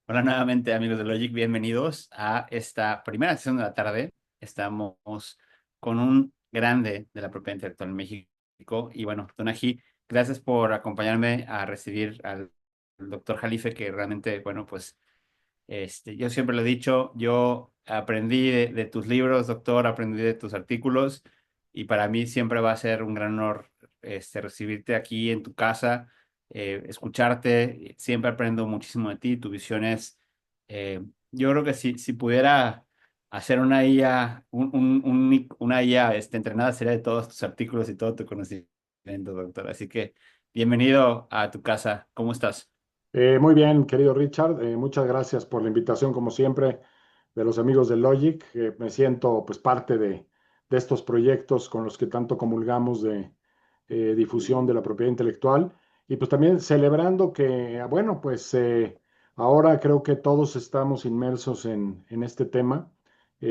Hola nuevamente amigos de Logic, bienvenidos a esta primera sesión de la tarde. Estamos con un grande de la propiedad intelectual en México y bueno, Don Aji, gracias por acompañarme a recibir al doctor Jalife que realmente, bueno, pues yo siempre lo he dicho, yo aprendí de tus libros, doctor, aprendí de tus artículos y para mí siempre va a ser un gran honor recibirte aquí en tu casa, escucharte. Siempre aprendo muchísimo de ti, tu visión es, yo creo que si pudiera hacer una IA, una IA entrenada sería de todos tus artículos y todo tu conocimiento, doctor. Así que bienvenido a tu casa. ¿Cómo estás? Muy bien, querido Richard, muchas gracias por la invitación, como siempre, de los amigos de Logic. Me siento pues parte de estos proyectos con los que tanto comulgamos de difusión de la propiedad intelectual y pues también celebrando que, bueno, pues ahora creo que todos estamos inmersos en este tema.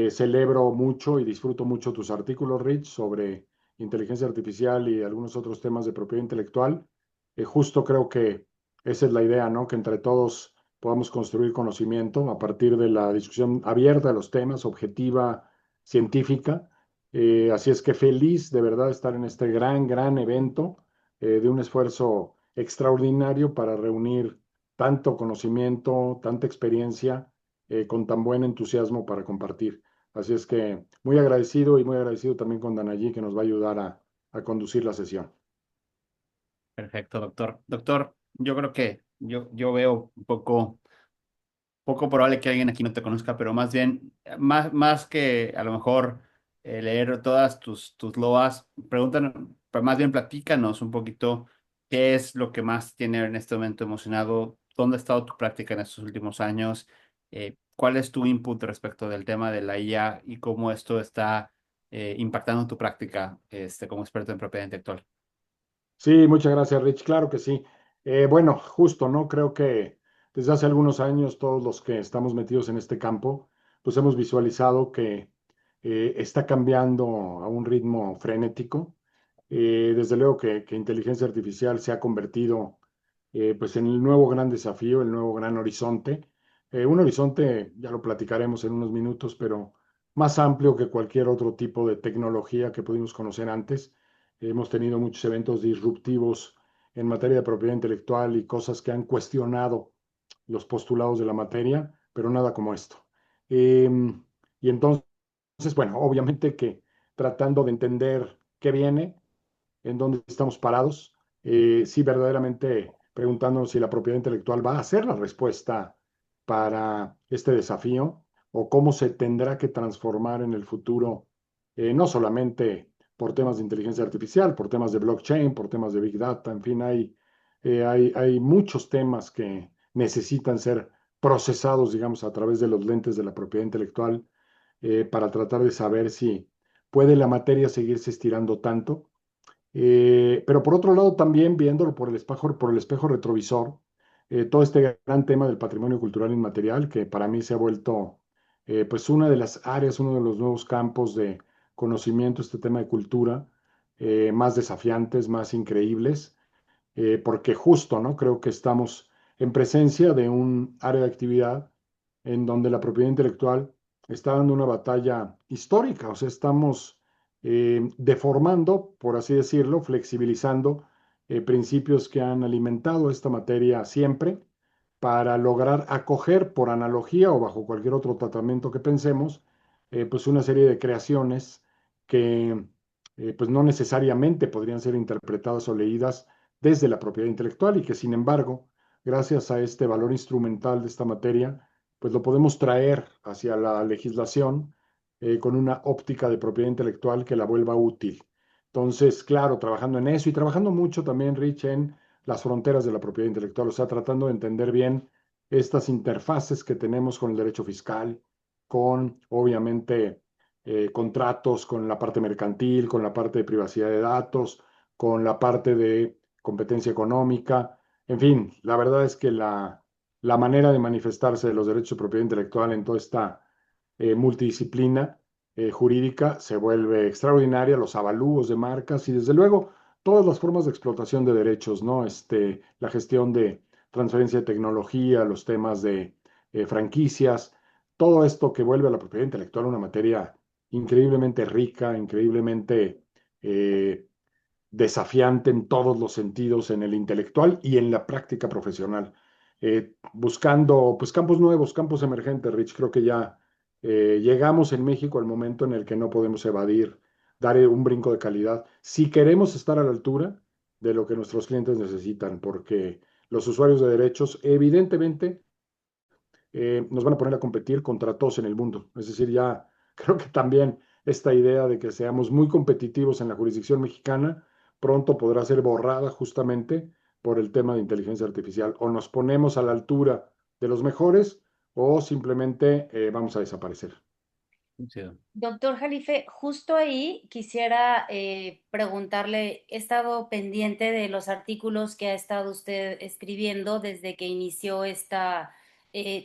Celebro mucho y disfruto mucho tus artículos, Rich, sobre inteligencia artificial y algunos otros temas de propiedad intelectual. Justo creo que esa es la idea, ¿no? Que entre todos podamos construir conocimiento a partir de la discusión abierta de los temas, objetiva, científica. Así es que feliz de verdad de estar en este gran evento, de un esfuerzo extraordinario para reunir tanto conocimiento, tanta experiencia, con tan buen entusiasmo para compartir. Así es que muy agradecido también con Danayi que nos va a ayudar a conducir la sesión. Perfecto, doctor. Doctor, yo creo que yo veo poco probable que alguien aquí no te conozca, pero más bien, más que a lo mejor leer todas tus loas, preguntan, pero más bien platícanos un poquito qué es lo que más tiene en este momento emocionado, dónde ha estado tu práctica en estos últimos años, cuál es tu input respecto del tema de la IA y cómo esto está impactando tu práctica como experto en propiedad intelectual. Sí, muchas gracias, Rich. Claro que sí. Bueno, justo, ¿no? Creo que desde hace algunos años todos los que estamos metidos en este campo, pues hemos visualizado que está cambiando a un ritmo frenético. Desde luego que inteligencia artificial se ha convertido pues en el nuevo gran desafío, el nuevo gran horizonte. Un horizonte, ya lo platicaremos en unos minutos, pero más amplio que cualquier otro tipo de tecnología que pudimos conocer antes. Hemos tenido muchos eventos disruptivos en materia de propiedad intelectual y cosas que han cuestionado los postulados de la materia, pero nada como esto. Y entonces, bueno, obviamente que tratando de entender qué viene, en dónde estamos parados, sí verdaderamente preguntándonos si la propiedad intelectual va a ser la respuesta para este desafío o cómo se tendrá que transformar en el futuro, no solamente por temas de inteligencia artificial, por temas de blockchain, por temas de big data, en fin, hay muchos temas que necesitan ser procesados, digamos, a través de los lentes de la propiedad intelectual, para tratar de saber si puede la materia seguirse estirando tanto. Pero por otro lado, también viéndolo por el espejo retrovisor, todo este gran tema del patrimonio cultural inmaterial, que para mí se ha vuelto pues una de las áreas, uno de los nuevos campos de conocimiento, este tema de cultura, más desafiantes, más increíbles, porque justo, ¿no? Creo que estamos en presencia de un área de actividad en donde la propiedad intelectual está dando una batalla histórica, o sea, estamos deformando, por así decirlo, flexibilizando principios que han alimentado esta materia siempre para lograr acoger por analogía o bajo cualquier otro tratamiento que pensemos, pues una serie de creaciones que pues no necesariamente podrían ser interpretadas o leídas desde la propiedad intelectual y que sin embargo, gracias a este valor instrumental de esta materia, pues lo podemos traer hacia la legislación con una óptica de propiedad intelectual que la vuelva útil. Entonces, claro, trabajando en eso y trabajando mucho también, Rich, en las fronteras de la propiedad intelectual, o sea, tratando de entender bien estas interfaces que tenemos con el derecho fiscal, con, obviamente, contratos, con la parte mercantil, con la parte de privacidad de datos, con la parte de competencia económica. En fin, la verdad es que la manera de manifestarse de los derechos de propiedad intelectual en toda esta multidisciplina jurídica se vuelve extraordinaria, los avalúos de marcas y desde luego todas las formas de explotación de derechos, ¿no? La gestión de transferencia de tecnología, los temas franquicias, todo esto que vuelve a la propiedad intelectual una materia increíblemente rica, increíblemente desafiante en todos los sentidos, en el intelectual y en la práctica profesional. Buscando pues campos nuevos, campos emergentes, Rich, creo que ya llegamos en México al momento en el que no podemos evadir, dar un brinco de calidad, si queremos estar a la altura de lo que nuestros clientes necesitan, porque los usuarios de derechos evidentemente nos van a poner a competir contra todos en el mundo. Es decir, ya creo que también esta idea de que seamos muy competitivos en la jurisdicción mexicana pronto podrá ser borrada justamente por el tema de inteligencia artificial. O nos ponemos a la altura de los mejores o simplemente vamos a desaparecer. Sí. Doctor Jalife, justo ahí quisiera preguntarle, he estado pendiente de los artículos que ha estado usted escribiendo desde que inició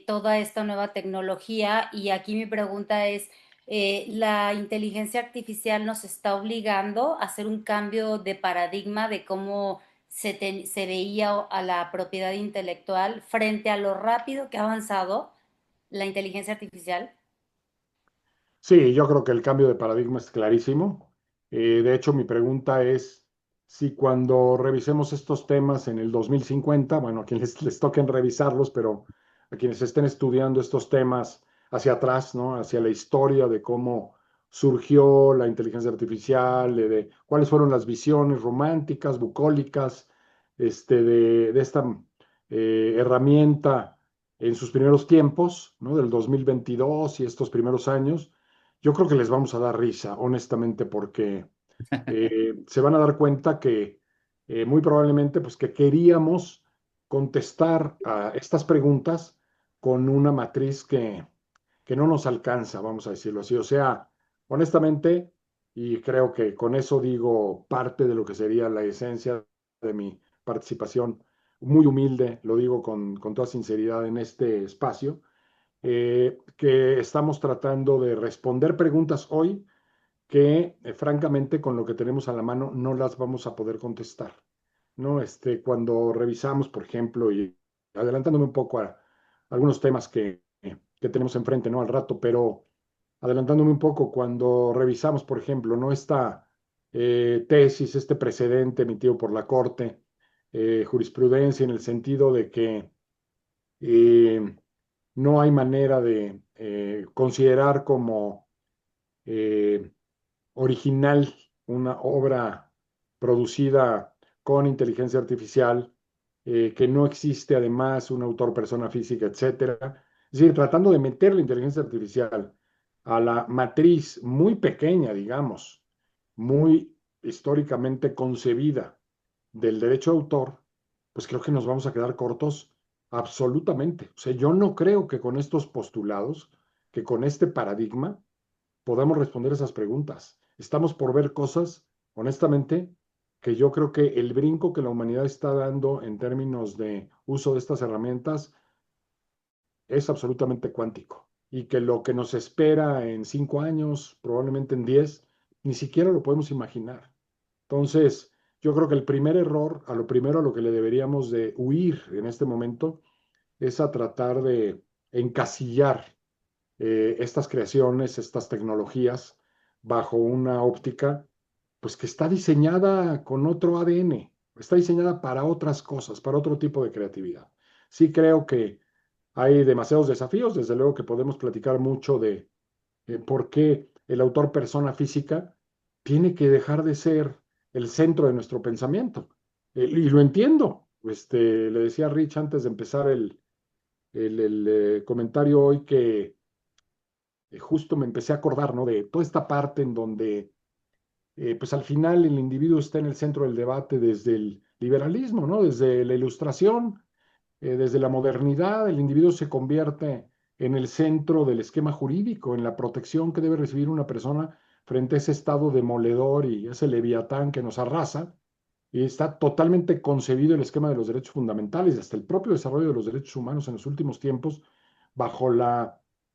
toda esta nueva tecnología y aquí mi pregunta es, ¿la inteligencia artificial nos está obligando a hacer un cambio de paradigma de cómo se veía a la propiedad intelectual frente a lo rápido que ha avanzado la inteligencia artificial? Sí, yo creo que el cambio de paradigma es clarísimo. De hecho, mi pregunta es si cuando revisemos estos temas en el 2050, bueno, a quienes les toquen revisarlos, pero a quienes estén estudiando estos temas hacia atrás, ¿no? Hacia la historia de cómo surgió la inteligencia artificial, de cuáles fueron las visiones románticas, bucólicas, de esta herramienta en sus primeros tiempos, ¿no? Del 2022 y estos primeros años. Yo creo que les vamos a dar risa, honestamente, porque se van a dar cuenta que muy probablemente pues que queríamos contestar a estas preguntas con una matriz que no nos alcanza, vamos a decirlo así. O sea, honestamente, y creo que con eso digo parte de lo que sería la esencia de mi participación, muy humilde, lo digo con toda sinceridad en este espacio, que estamos tratando de responder preguntas hoy que francamente con lo que tenemos a la mano no las vamos a poder contestar, ¿no? Cuando revisamos, por ejemplo, y adelantándome un poco a algunos temas que tenemos enfrente, ¿no? Al rato, pero adelantándome un poco, cuando revisamos, por ejemplo, ¿no? Esta tesis, este precedente emitido por la Corte, jurisprudencia en el sentido de que eh, no hay manera de considerar como eh, original una obra producida con inteligencia artificial, que no existe además un autor, persona física, etcétera. Es decir, tratando de meter la inteligencia artificial a la matriz muy pequeña, digamos, muy históricamente concebida del derecho de autor, pues creo que nos vamos a quedar cortos absolutamente. O sea, yo no creo que con estos postulados, que con este paradigma, podamos responder esas preguntas. Estamos por ver cosas, honestamente, que yo creo que el brinco que la humanidad está dando en términos de uso de estas herramientas es absolutamente cuántico y que lo que nos espera en 5 años, probablemente en 10, ni siquiera lo podemos imaginar. Entonces, yo creo que el primer error, a lo primero a lo que le deberíamos de huir en este momento, es a tratar de encasillar estas creaciones, estas tecnologías, bajo una óptica, pues que está diseñada con otro ADN, está diseñada para otras cosas, para otro tipo de creatividad. Sí creo que hay demasiados desafíos, desde luego que podemos platicar mucho de por qué el autor persona física tiene que dejar de ser el centro de nuestro pensamiento. Y lo entiendo. Le decía a Rich antes de empezar el comentario hoy que justo me empecé a acordar, ¿no? De toda esta parte en donde, pues al final el individuo está en el centro del debate desde el liberalismo, ¿no? Desde la ilustración, desde la modernidad, el individuo se convierte en el centro del esquema jurídico, en la protección que debe recibir una persona frente a ese estado demoledor y ese leviatán que nos arrasa. Y está totalmente concebido el esquema de los derechos fundamentales, hasta el propio desarrollo de los derechos humanos en los últimos tiempos, bajo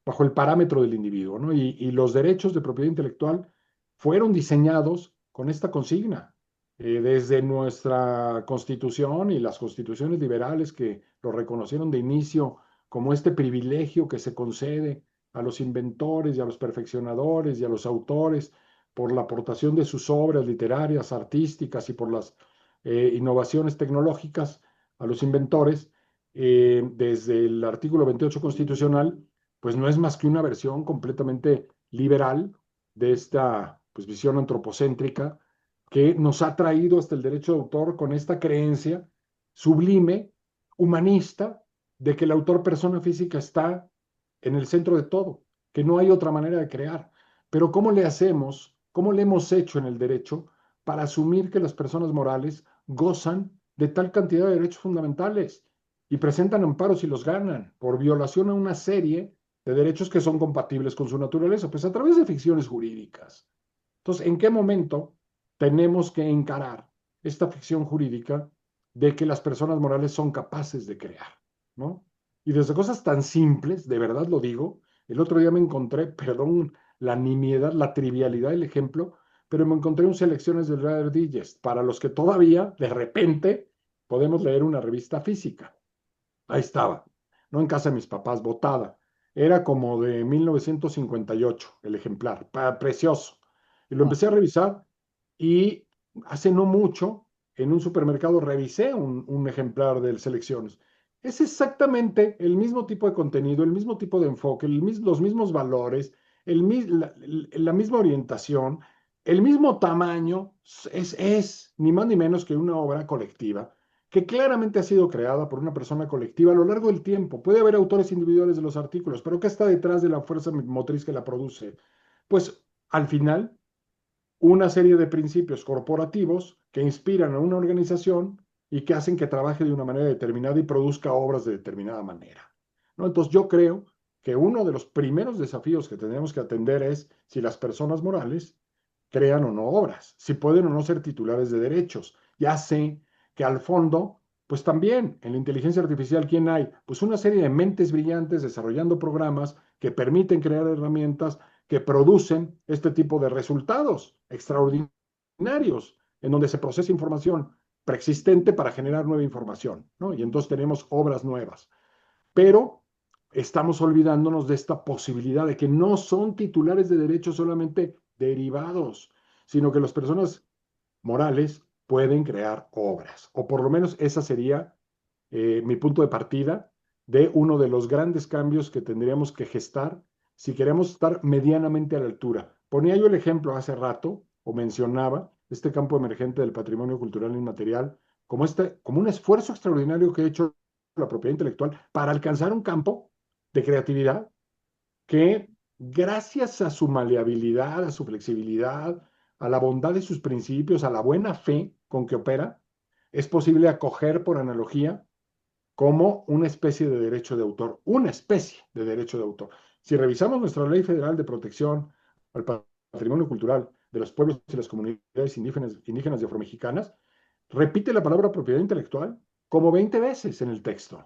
bajo el parámetro del individuo, ¿no? Y los derechos de propiedad intelectual fueron diseñados con esta consigna, desde nuestra constitución y las constituciones liberales que lo reconocieron de inicio como este privilegio que se concede a los inventores y a los perfeccionadores y a los autores por la aportación de sus obras literarias, artísticas y por las innovaciones tecnológicas a los inventores, desde el artículo 28 constitucional, pues no es más que una versión completamente liberal de esta pues, visión antropocéntrica que nos ha traído hasta el derecho de autor con esta creencia sublime, humanista, de que el autor persona física está en el centro de todo, que no hay otra manera de crear. Pero ¿cómo le hacemos, cómo le hemos hecho en el derecho para asumir que las personas morales gozan de tal cantidad de derechos fundamentales y presentan amparos y los ganan por violación a una serie de derechos que son compatibles con su naturaleza? Pues a través de ficciones jurídicas. Entonces, ¿en qué momento tenemos que encarar esta ficción jurídica de que las personas morales son capaces de crear, ¿no? Y desde cosas tan simples, de verdad lo digo, el otro día me encontré, perdón, la nimiedad, la trivialidad del ejemplo, pero me encontré un selecciones del Reader Digest, para los que todavía, de repente, podemos leer una revista física. Ahí estaba, no en casa de mis papás, botada. Era como de 1958 el ejemplar, precioso. Y lo Oh, empecé a revisar y hace no mucho en un supermercado revisé un ejemplar del Selecciones. Es exactamente el mismo tipo de contenido, el mismo tipo de enfoque, los mismos valores, la misma orientación, el mismo tamaño. Es ni más ni menos que una obra colectiva que claramente ha sido creada por una persona colectiva a lo largo del tiempo. Puede haber autores individuales de los artículos, pero ¿qué está detrás de la fuerza motriz que la produce? Pues al final, una serie de principios corporativos que inspiran a una organización y que hacen que trabaje de una manera determinada y produzca obras de determinada manera, ¿no? Entonces yo creo que uno de los primeros desafíos que tenemos que atender es si las personas morales crean o no obras, si pueden o no ser titulares de derechos. Ya sé que al fondo, pues también en la inteligencia artificial, ¿quién hay? Pues una serie de mentes brillantes desarrollando programas que permiten crear herramientas que producen este tipo de resultados extraordinarios, en donde se procesa información preexistente para generar nueva información, ¿no? Y entonces tenemos obras nuevas. Pero estamos olvidándonos de esta posibilidad de que no son titulares de derechos solamente derivados, sino que las personas morales pueden crear obras, o por lo menos esa sería mi punto de partida de uno de los grandes cambios que tendríamos que gestar si queremos estar medianamente a la altura. Ponía yo el ejemplo hace rato, o mencionaba, este campo emergente del patrimonio cultural inmaterial, como un esfuerzo extraordinario que ha hecho la propiedad intelectual para alcanzar un campo de creatividad que, gracias a su maleabilidad, a su flexibilidad, a la bondad de sus principios, a la buena fe con que opera, es posible acoger por analogía como una especie de derecho de autor, una especie de derecho de autor. Si revisamos nuestra Ley Federal de Protección al Patrimonio Cultural de los Pueblos y las Comunidades indígenas y afromexicanas, repite la palabra propiedad intelectual como 20 veces en el texto.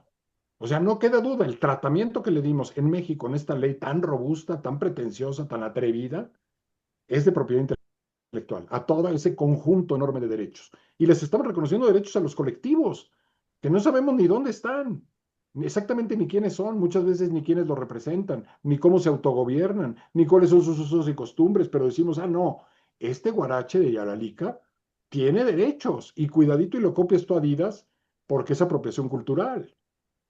O sea, no queda duda, el tratamiento que le dimos en México en esta ley tan robusta, tan pretenciosa, tan atrevida, es de propiedad intelectual, a todo ese conjunto enorme de derechos. Y les estamos reconociendo derechos a los colectivos, que no sabemos ni dónde están, ni exactamente ni quiénes son, muchas veces ni quiénes los representan, ni cómo se autogobiernan, ni cuáles son sus usos y costumbres, pero decimos, ah, no, este guarache de Yaralica tiene derechos, y cuidadito y lo copias tú a Adidas, porque es apropiación cultural.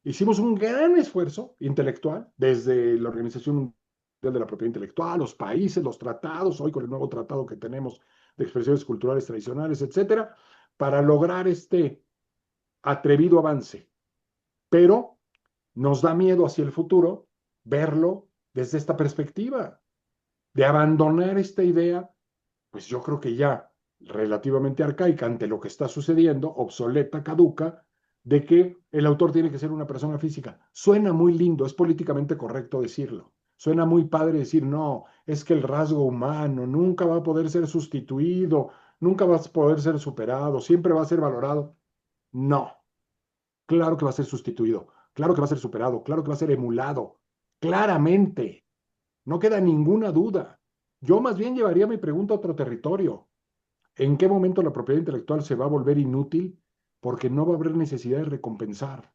Hicimos un gran esfuerzo intelectual desde la Organización Mundial de la Propiedad Intelectual, los países, los tratados, hoy con el nuevo tratado que tenemos de expresiones culturales tradicionales, etcétera, para lograr este atrevido avance. Pero nos da miedo hacia el futuro verlo desde esta perspectiva, de abandonar esta idea, pues yo creo que ya relativamente arcaica ante lo que está sucediendo, obsoleta, caduca, de que el autor tiene que ser una persona física. Suena muy lindo, es políticamente correcto decirlo. Suena muy padre decir, no, es que el rasgo humano nunca va a poder ser sustituido, nunca va a poder ser superado, siempre va a ser valorado. No, claro que va a ser sustituido, claro que va a ser superado, claro que va a ser emulado, claramente, no queda ninguna duda. Yo más bien llevaría mi pregunta a otro territorio. ¿En qué momento la propiedad intelectual se va a volver inútil? Porque no va a haber necesidad de recompensar.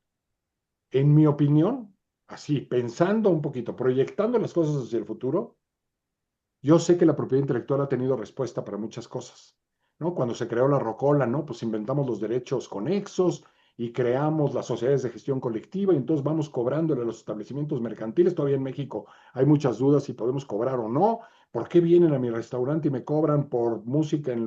En mi opinión, así, pensando un poquito, proyectando las cosas hacia el futuro, yo sé que la propiedad intelectual ha tenido respuesta para muchas cosas, ¿no? Cuando se creó la Rocola, ¿no? Pues inventamos los derechos conexos y creamos las sociedades de gestión colectiva y entonces vamos cobrándole a los establecimientos mercantiles. Todavía en México hay muchas dudas si podemos cobrar o no. ¿Por qué vienen a mi restaurante y me cobran por música en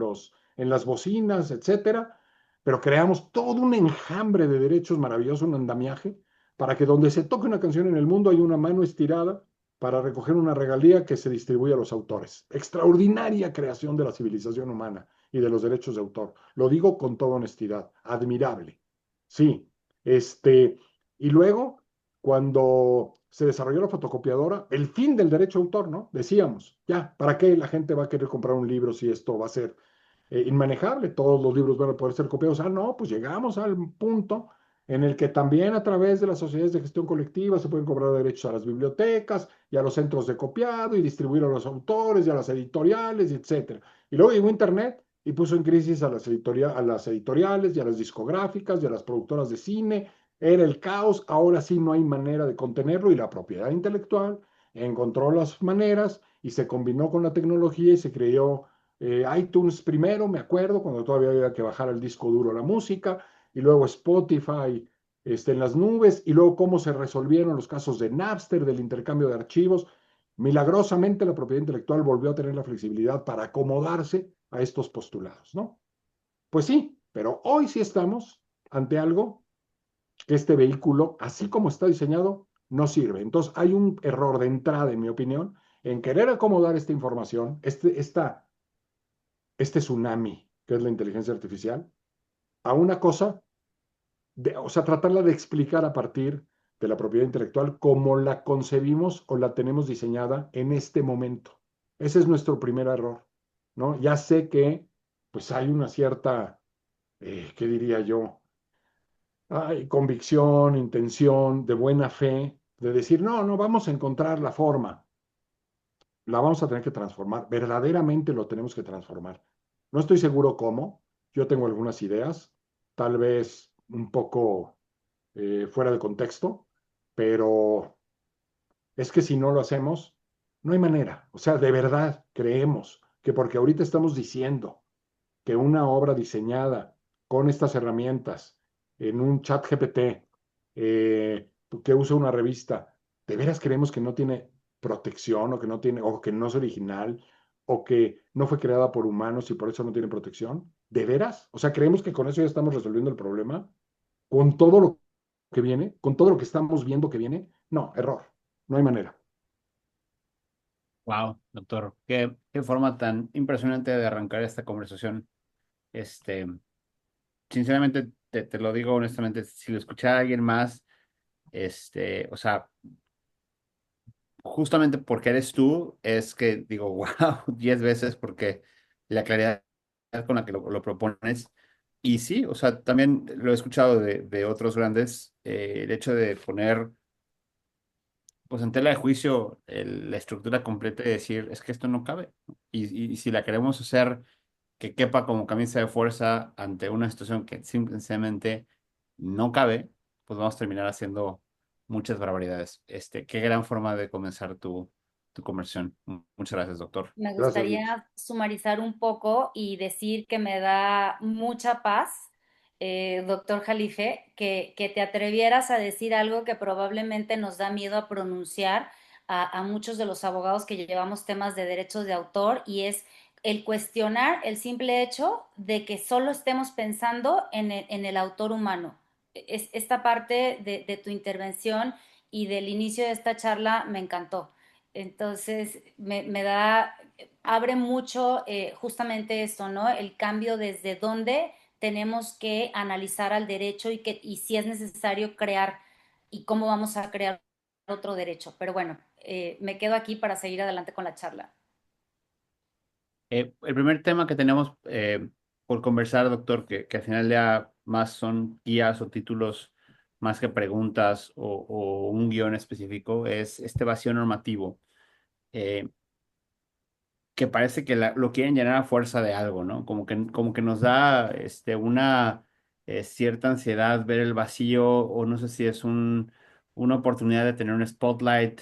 las bocinas, etcétera? Pero creamos todo un enjambre de derechos maravilloso, un andamiaje, para que donde se toque una canción en el mundo hay una mano estirada para recoger una regalía que se distribuye a los autores. Extraordinaria creación de la civilización humana y de los derechos de autor. Lo digo con toda honestidad, admirable. Sí, y luego, cuando se desarrolló la fotocopiadora, el fin del derecho de autor, ¿no? Decíamos, ya, ¿para qué la gente va a querer comprar un libro si esto va a ser inmanejable? Todos los libros van a poder ser copiados. Ah, no, pues llegamos al punto en el que también a través de las sociedades de gestión colectiva se pueden cobrar derechos a las bibliotecas y a los centros de copiado y distribuir a los autores y a las editoriales, etcétera. Y luego llegó Internet y puso en crisis a las editoriales y a las discográficas y a las productoras de cine. Era el caos, ahora sí no hay manera de contenerlo y la propiedad intelectual encontró las maneras y se combinó con la tecnología y se creó iTunes primero, me acuerdo, cuando todavía había que bajar al disco duro la música, y luego Spotify en las nubes, y luego cómo se resolvieron los casos de Napster, del intercambio de archivos. Milagrosamente la propiedad intelectual volvió a tener la flexibilidad para acomodarse a estos postulados, ¿no? Pues sí, pero hoy sí estamos ante algo que este vehículo, así como está diseñado, no sirve. Entonces hay un error de entrada, en mi opinión, en querer acomodar esta información, este tsunami, que es la inteligencia artificial, a una cosa o sea, tratarla de explicar a partir de la propiedad intelectual como la concebimos o la tenemos diseñada en este momento. Ese es nuestro primer error, ¿no? Ya sé que, pues hay una cierta, ¿qué diría yo? Hay convicción, intención, de buena fe, de decir, no, no, vamos a encontrar la forma, la vamos a tener que transformar, verdaderamente lo tenemos que transformar. No estoy seguro cómo, yo tengo algunas ideas, tal vez un poco fuera de contexto, pero es que si no lo hacemos, no hay manera. O sea, de verdad creemos que porque ahorita estamos diciendo que una obra diseñada con estas herramientas en un chat GPT que usa una revista, ¿de veras creemos que no tiene protección o que no tiene, o que no es original o que no fue creada por humanos y por eso no tiene protección? ¿De veras? O sea, creemos que con eso ya estamos resolviendo el problema con todo lo que viene, con todo lo que estamos viendo que viene. No, error. No hay manera. Wow, doctor, qué forma tan impresionante de arrancar esta conversación. Este, sinceramente, te lo digo honestamente, si lo escuchara alguien más, o sea, justamente porque eres tú, es que digo, wow, 10 veces porque la claridad con la que lo propones. Y sí, o sea, también lo he escuchado de otros grandes, el hecho de poner, pues en tela de juicio la estructura completa y decir, es que esto no cabe, ¿no? Y si la queremos hacer que quepa como camisa de fuerza ante una situación que simplemente no cabe, pues vamos a terminar haciendo muchas barbaridades. Qué gran forma de comenzar tu conversión. Muchas gracias, doctor. Me Gracias, Rich. gustaría sumarizar un poco y decir que me da mucha paz, doctor Jalife, que te atrevieras a decir algo que probablemente nos da miedo a pronunciar a muchos de los abogados que llevamos temas de derechos de autor y es el cuestionar el simple hecho de que solo estemos pensando en el autor humano. Esta parte de tu intervención y del inicio de esta charla me encantó. Entonces, me da, abre mucho justamente esto, ¿no? El cambio desde dónde tenemos que analizar al derecho y si es necesario crear y cómo vamos a crear otro derecho. Pero bueno, me quedo aquí para seguir adelante con la charla. El primer tema que tenemos por conversar, doctor, que al final ya más son guías o títulos más que preguntas o un guión específico, es este vacío normativo. Eh, que parece que lo quieren llenar a fuerza de algo, ¿no? Como que nos da una cierta ansiedad ver el vacío, o no sé si es una oportunidad de tener un spotlight,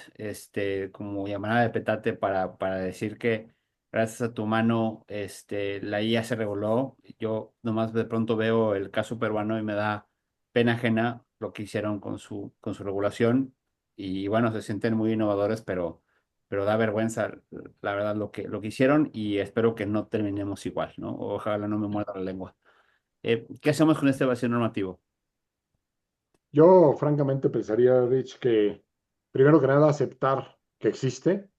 como llamada de petate para decir que gracias a tu mano, la IA se reguló. Yo nomás de pronto veo el caso peruano y me da pena ajena lo que hicieron con su regulación. Y bueno, se sienten muy innovadores, pero da vergüenza, la verdad, lo que hicieron y espero que no terminemos igual, ¿no? Ojalá no me muerda la lengua. ¿Qué hacemos con este vacío normativo? Yo francamente pensaría, Rich, que primero que nada aceptar que existe.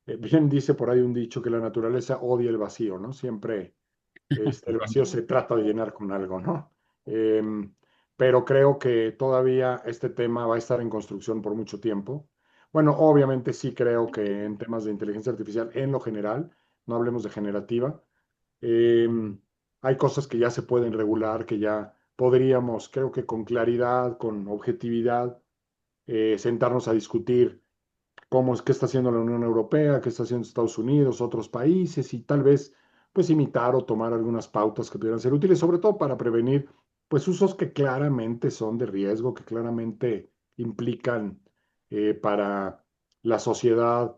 Bien dice por ahí un dicho que la naturaleza odia el vacío, ¿no? Siempre el vacío se trata de llenar con algo, ¿no? Em, pero creo que todavía este tema va a estar en construcción por mucho tiempo. Bueno, obviamente sí creo que en temas de inteligencia artificial en lo general, no hablemos de generativa, em, hay cosas que ya se pueden regular, que ya podríamos, creo que con claridad, con objetividad, sentarnos a discutir cómo es, qué está haciendo la Unión Europea, qué está haciendo Estados Unidos, otros países y tal vez pues imitar o tomar algunas pautas que pudieran ser útiles, sobre todo para prevenir pues usos que claramente son de riesgo, que claramente implican para la sociedad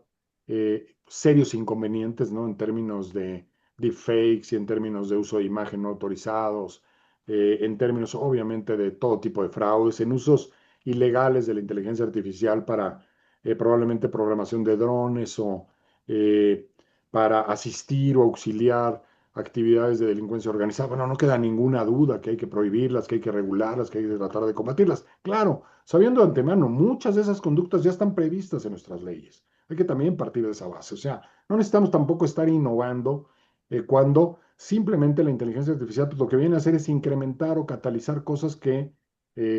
serios inconvenientes, ¿no? En términos de deepfakes y en términos de uso de imagen no autorizados, en términos obviamente de todo tipo de fraudes, en usos ilegales de la inteligencia artificial para probablemente programación de drones o eh, para asistir o auxiliar actividades de delincuencia organizada. Bueno, no queda ninguna duda que hay que prohibirlas, que hay que regularlas, que hay que tratar de combatirlas. Claro, sabiendo de antemano, muchas de esas conductas ya están previstas en nuestras leyes. Hay que también partir de esa base. O sea, no necesitamos tampoco estar innovando cuando simplemente la inteligencia artificial pues, lo que viene a hacer es incrementar o catalizar cosas que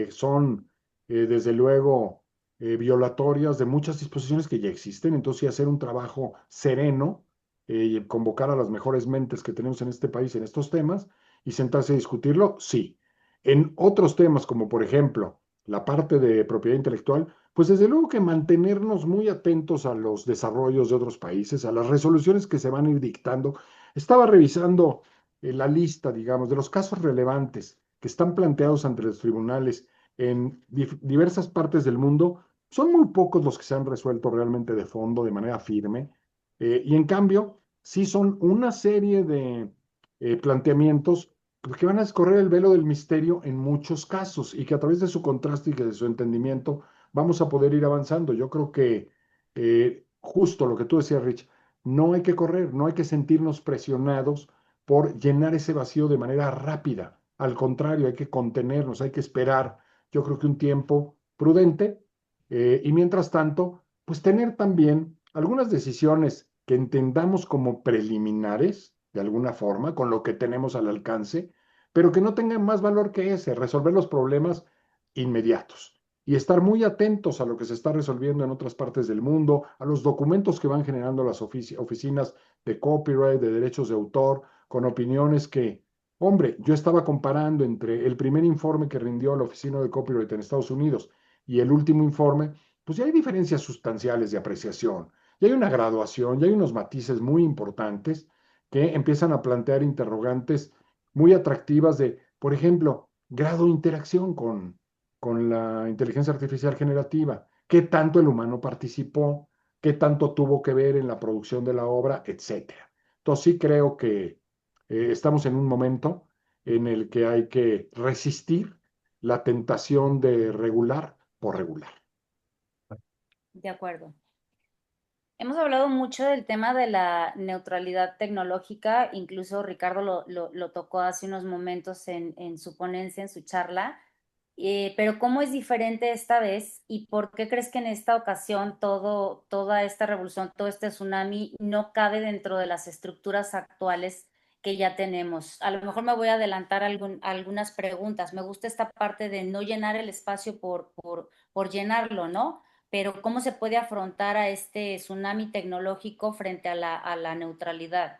son, desde luego, violatorias de muchas disposiciones que ya existen. Entonces, sí, hacer un trabajo sereno y convocar a las mejores mentes que tenemos en este país en estos temas y sentarse a discutirlo, sí. En otros temas, como por ejemplo la parte de propiedad intelectual, pues desde luego que mantenernos muy atentos a los desarrollos de otros países, a las resoluciones que se van a ir dictando. Estaba revisando la lista, digamos, de los casos relevantes que están planteados ante los tribunales en diversas partes del mundo. Son muy pocos los que se han resuelto realmente de fondo, de manera firme, y en cambio, sí son una serie de planteamientos que van a escorrer el velo del misterio en muchos casos y que a través de su contraste y de su entendimiento vamos a poder ir avanzando. Yo creo que justo lo que tú decías, Rich, no hay que correr, no hay que sentirnos presionados por llenar ese vacío de manera rápida. Al contrario, hay que contenernos, hay que esperar, yo creo que un tiempo prudente y mientras tanto, pues tener también algunas decisiones que entendamos como preliminares, de alguna forma, con lo que tenemos al alcance, pero que no tengan más valor que ese, resolver los problemas inmediatos y estar muy atentos a lo que se está resolviendo en otras partes del mundo, a los documentos que van generando las oficinas de copyright, de derechos de autor, con opiniones que, hombre, yo estaba comparando entre el primer informe que rindió la Oficina de Copyright en Estados Unidos y el último informe, pues ya hay diferencias sustanciales de apreciación, ya hay una graduación, ya hay unos matices muy importantes que empiezan a plantear interrogantes muy atractivas de, por ejemplo, grado de interacción con la inteligencia artificial generativa, qué tanto el humano participó, qué tanto tuvo que ver en la producción de la obra, etcétera. Entonces sí creo que estamos en un momento en el que hay que resistir la tentación de regular por regular. De acuerdo. Hemos hablado mucho del tema de la neutralidad tecnológica, incluso Ricardo lo tocó hace unos momentos en su ponencia, en su charla, pero ¿cómo es diferente esta vez y por qué crees que en esta ocasión toda esta revolución, todo este tsunami no cabe dentro de las estructuras actuales que ya tenemos? A lo mejor me voy a adelantar algunas preguntas. Me gusta esta parte de no llenar el espacio por llenarlo, ¿no? Pero ¿cómo se puede afrontar a este tsunami tecnológico frente a la neutralidad?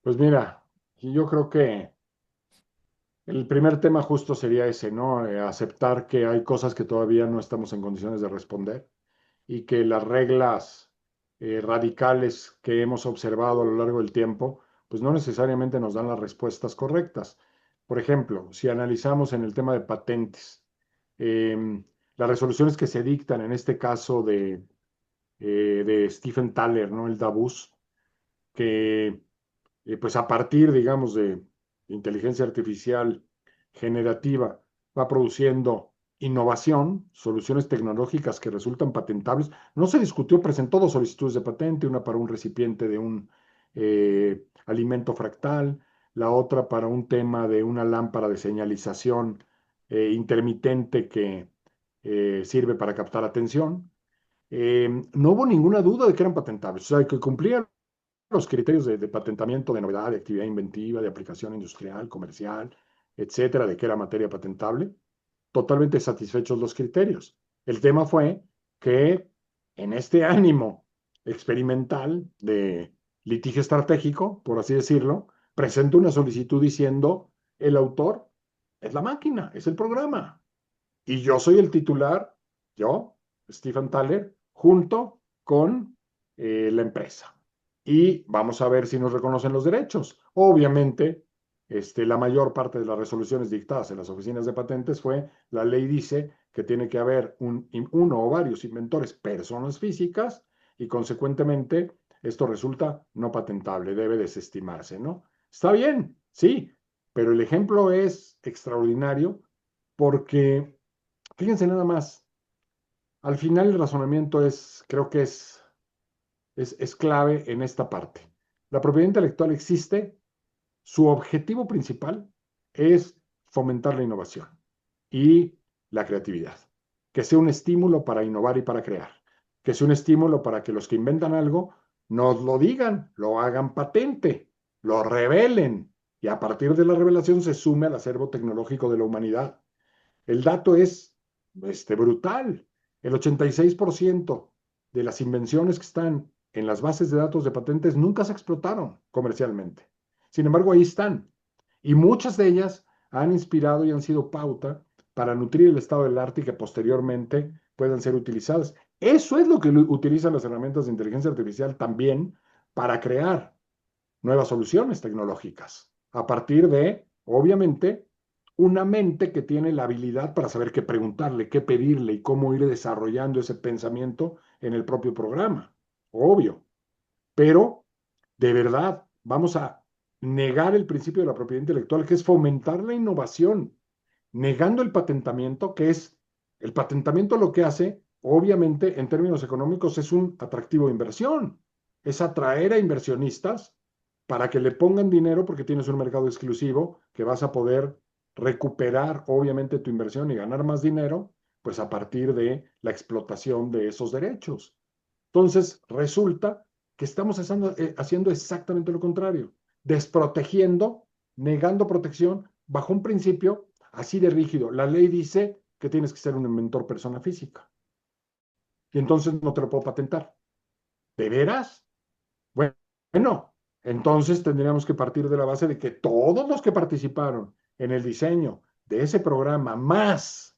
Pues mira, yo creo que el primer tema justo sería ese, ¿no? Aceptar que hay cosas que todavía no estamos en condiciones de responder y que las reglas radicales que hemos observado a lo largo del tiempo, pues no necesariamente nos dan las respuestas correctas. Por ejemplo, si analizamos en el tema de patentes, las resoluciones que se dictan en este caso de Stephen Thaler, ¿no? El Davos, que pues a partir, digamos, de inteligencia artificial generativa, va produciendo innovación, soluciones tecnológicas que resultan patentables. No se discutió, presentó dos solicitudes de patente, una para un recipiente de un alimento fractal, la otra para un tema de una lámpara de señalización intermitente que sirve para captar atención. No hubo ninguna duda de que eran patentables, o sea, que cumplían los criterios de patentamiento, de novedad, de actividad inventiva, de aplicación industrial, comercial, etcétera, de que era materia patentable, totalmente satisfechos los criterios. El tema fue que en este ánimo experimental de litigio estratégico, por así decirlo, presentó una solicitud diciendo, el autor es la máquina, es el programa, y yo soy el titular, yo, Stephen Thaler, junto con la empresa. Y vamos a ver si nos reconocen los derechos. Obviamente, la mayor parte de las resoluciones dictadas en las oficinas de patentes fue, la ley dice que tiene que haber uno o varios inventores, personas físicas, y consecuentemente esto resulta no patentable, debe desestimarse, ¿no? Está bien, sí, pero el ejemplo es extraordinario porque fíjense nada más, al final el razonamiento creo que es clave en esta parte. La propiedad intelectual existe, su objetivo principal es fomentar la innovación y la creatividad, que sea un estímulo para innovar y para crear, que sea un estímulo para que los que inventan algo nos lo digan, lo hagan patente, lo revelen y a partir de la revelación se sume al acervo tecnológico de la humanidad. El dato es brutal. El 86% de las invenciones que están en las bases de datos de patentes nunca se explotaron comercialmente. Sin embargo, ahí están. Y muchas de ellas han inspirado y han sido pauta para nutrir el estado del arte y que posteriormente puedan ser utilizadas. Eso es lo que utilizan las herramientas de inteligencia artificial también para crear nuevas soluciones tecnológicas, a partir de, obviamente, una mente que tiene la habilidad para saber qué preguntarle, qué pedirle y cómo ir desarrollando ese pensamiento en el propio programa. Obvio. Pero, de verdad, vamos a negar el principio de la propiedad intelectual, que es fomentar la innovación, negando el patentamiento, que es, el patentamiento lo que hace, obviamente, en términos económicos, es un atractivo de inversión, es atraer a inversionistas para que le pongan dinero porque tienes un mercado exclusivo que vas a poder recuperar, obviamente, tu inversión y ganar más dinero, pues a partir de la explotación de esos derechos. Entonces, resulta que estamos haciendo exactamente lo contrario, desprotegiendo, negando protección bajo un principio así de rígido. La ley dice que tienes que ser un inventor persona física y entonces no te lo puedo patentar. ¿De veras? Bueno, entonces tendríamos que partir de la base de que todos los que participaron en el diseño de ese programa, más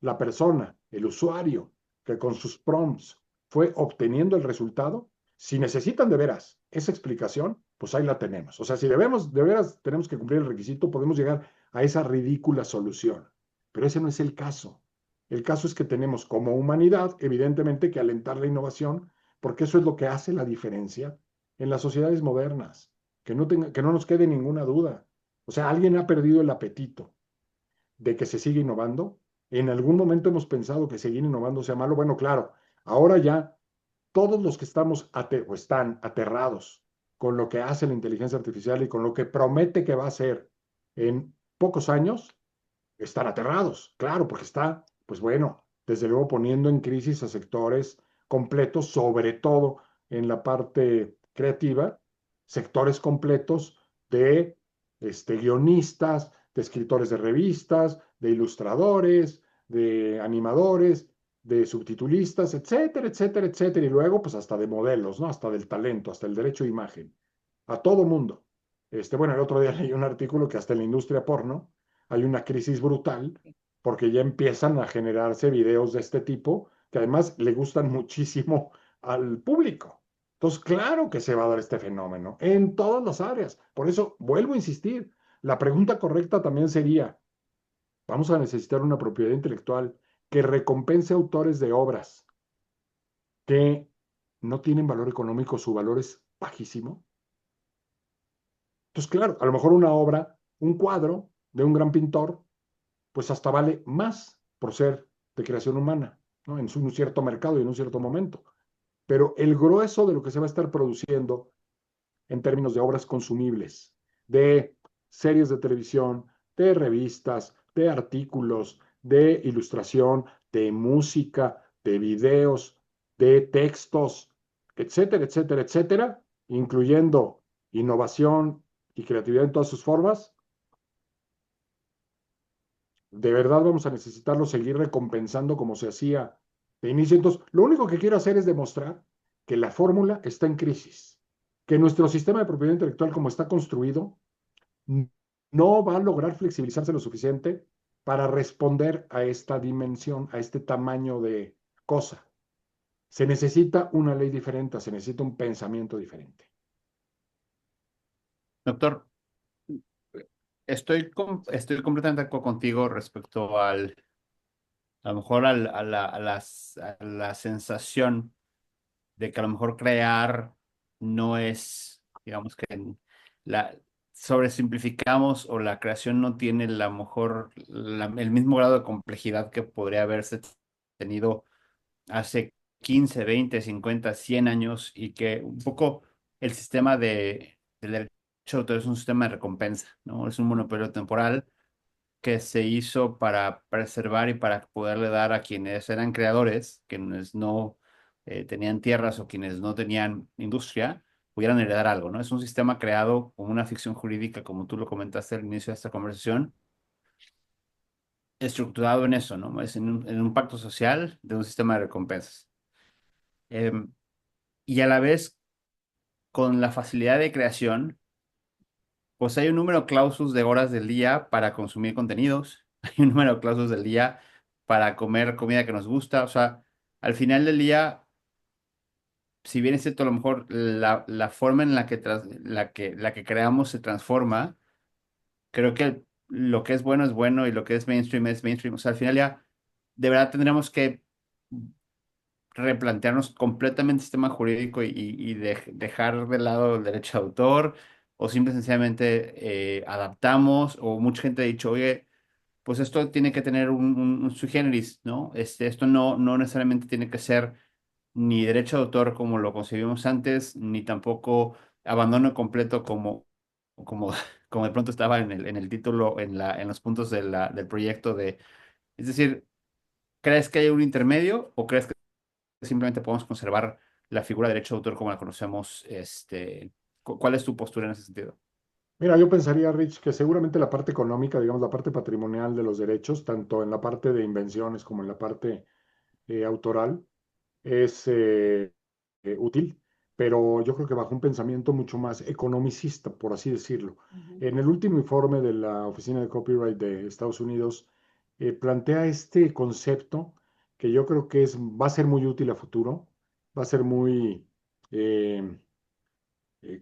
la persona, el usuario, que con sus prompts fue obteniendo el resultado, si necesitan de veras esa explicación, pues ahí la tenemos. O sea, si de veras tenemos que cumplir el requisito, podemos llegar a esa ridícula solución. Pero ese no es el caso. El caso es que tenemos como humanidad, evidentemente, que alentar la innovación, porque eso es lo que hace la diferencia en las sociedades modernas, que no nos quede ninguna duda. O sea, alguien ha perdido el apetito de que se siga innovando. En algún momento hemos pensado que seguir innovando sea malo. Bueno, claro, ahora ya todos los que estamos o están aterrados con lo que hace la inteligencia artificial y con lo que promete que va a hacer en pocos años, están aterrados, claro, porque está, pues bueno, desde luego poniendo en crisis a sectores completos, sobre todo en la parte creativa, sectores completos de guionistas, de escritores de revistas, de ilustradores, de animadores, de subtitulistas, etcétera, etcétera, etcétera, y luego pues hasta de modelos, ¿no? Hasta del talento, hasta el derecho de imagen, a todo mundo. Bueno, el otro día leí un artículo que hasta en la industria porno hay una crisis brutal porque ya empiezan a generarse videos de este tipo que además le gustan muchísimo al público. Entonces, claro que se va a dar este fenómeno en todas las áreas. Por eso, vuelvo a insistir, la pregunta correcta también sería, ¿vamos a necesitar una propiedad intelectual que recompense autores de obras que no tienen valor económico, su valor es bajísimo. Entonces, claro, a lo mejor una obra, un cuadro de un gran pintor, pues hasta vale más por ser de creación humana, ¿no? En un cierto mercado y en un cierto momento. Pero el grueso de lo que se va a estar produciendo en términos de obras consumibles, de series de televisión, de revistas, de artículos, de ilustración, de música, de videos, de textos, etcétera, etcétera, etcétera, incluyendo innovación y creatividad en todas sus formas, de verdad vamos a necesitarlo seguir recompensando como se hacía de inicio. Entonces, lo único que quiero hacer es demostrar que la fórmula está en crisis, que nuestro sistema de propiedad intelectual como está construido no va a lograr flexibilizarse lo suficiente para responder a esta dimensión, a este tamaño de cosa. Se necesita una ley diferente, se necesita un pensamiento diferente. Doctor, estoy completamente de acuerdo contigo respecto a lo mejor a la sensación de que a lo mejor crear no es, digamos que la sobresimplificamos o la creación no tiene la mejor, el mismo grado de complejidad que podría haberse tenido hace 15 20 50 100 años y que un poco el sistema del derecho de autor es un sistema de recompensa, ¿no? Es un monopolio temporal que se hizo para preservar y para poderle dar a quienes eran creadores, quienes no tenían tierras o quienes no tenían industria, pudieran heredar algo, ¿no? Es un sistema creado como una ficción jurídica, como tú lo comentaste al inicio de esta conversación, estructurado en eso, ¿no? Es en un pacto social de un sistema de recompensas. Em, y a la vez, con la facilidad de creación, pues hay un número clausus de horas del día para consumir contenidos, hay un número clausus del día para comer comida que nos gusta, o sea, al final del día, si bien es cierto, a lo mejor la forma en la que creamos se transforma, creo que lo que es bueno y lo que es mainstream, o sea, al final ya, de verdad tendremos que replantearnos completamente el sistema jurídico y dejar de lado el derecho de autor o simple y sencillamente adaptamos o mucha gente ha dicho, oye, pues esto tiene que tener un sui generis, ¿no? Esto no necesariamente tiene que ser ni derecho de autor como lo concebimos antes, ni tampoco abandono completo como, como de pronto estaba en el título, en los puntos del proyecto de, es decir, ¿crees que hay un intermedio o crees que simplemente podemos conservar la figura de derecho de autor como la conocemos? ¿Cuál es tu postura en ese sentido? Mira, yo pensaría, Rich, que seguramente la parte económica, digamos, la parte patrimonial de los derechos, tanto en la parte de invenciones como en la parte autoral, es útil, pero yo creo que bajo un pensamiento mucho más economicista, por así decirlo. Ujú. En el último informe de la Oficina de Copyright de Estados Unidos, plantea este concepto que yo creo que va a ser muy útil a futuro, va a ser muy eh,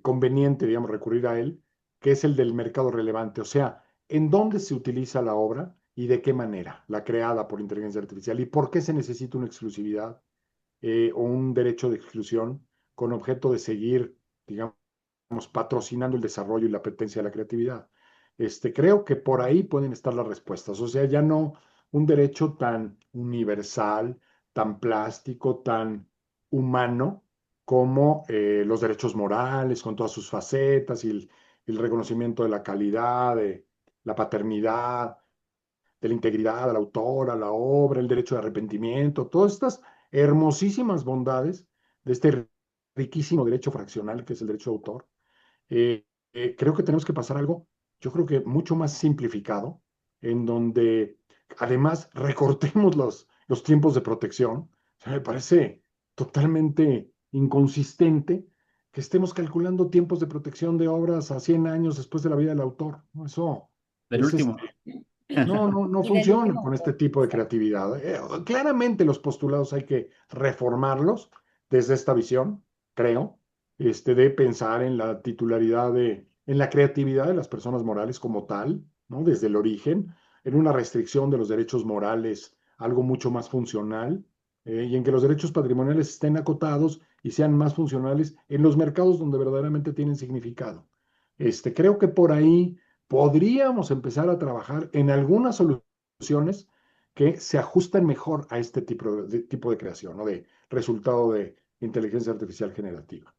conveniente, digamos, recurrir a él, que es el del mercado relevante, o sea, en dónde se utiliza la obra y de qué manera, la creada por inteligencia artificial, y por qué se necesita una exclusividad o un derecho de exclusión con objeto de seguir, digamos, patrocinando el desarrollo y la apetencia de la creatividad. Creo que por ahí pueden estar las respuestas, o sea, ya no un derecho tan universal, tan plástico, tan humano como los derechos morales, con todas sus facetas y el reconocimiento de la calidad, de la paternidad, de la integridad de la autora, la obra, el derecho de arrepentimiento, todas estas hermosísimas bondades de este riquísimo derecho fraccional que es el derecho de autor. Creo que tenemos que pasar algo, yo creo que mucho más simplificado, en donde además recortemos los tiempos de protección. O sea, me parece totalmente inconsistente que estemos calculando tiempos de protección de obras a 100 años después de la vida del autor, ¿no? Eso Del es último. no Y del funciona último con este autor, tipo de exacto. creatividad. Claramente los postulados hay que reformarlos desde esta visión, creo, de pensar en la titularidad en la creatividad de las personas morales como tal, ¿no? Desde el origen, en una restricción de los derechos morales algo mucho más funcional, y en que los derechos patrimoniales estén acotados y sean más funcionales en los mercados donde verdaderamente tienen significado. Creo que por ahí podríamos empezar a trabajar en algunas soluciones que se ajustan mejor a este tipo de creación, ¿no? De resultado de inteligencia artificial generativa.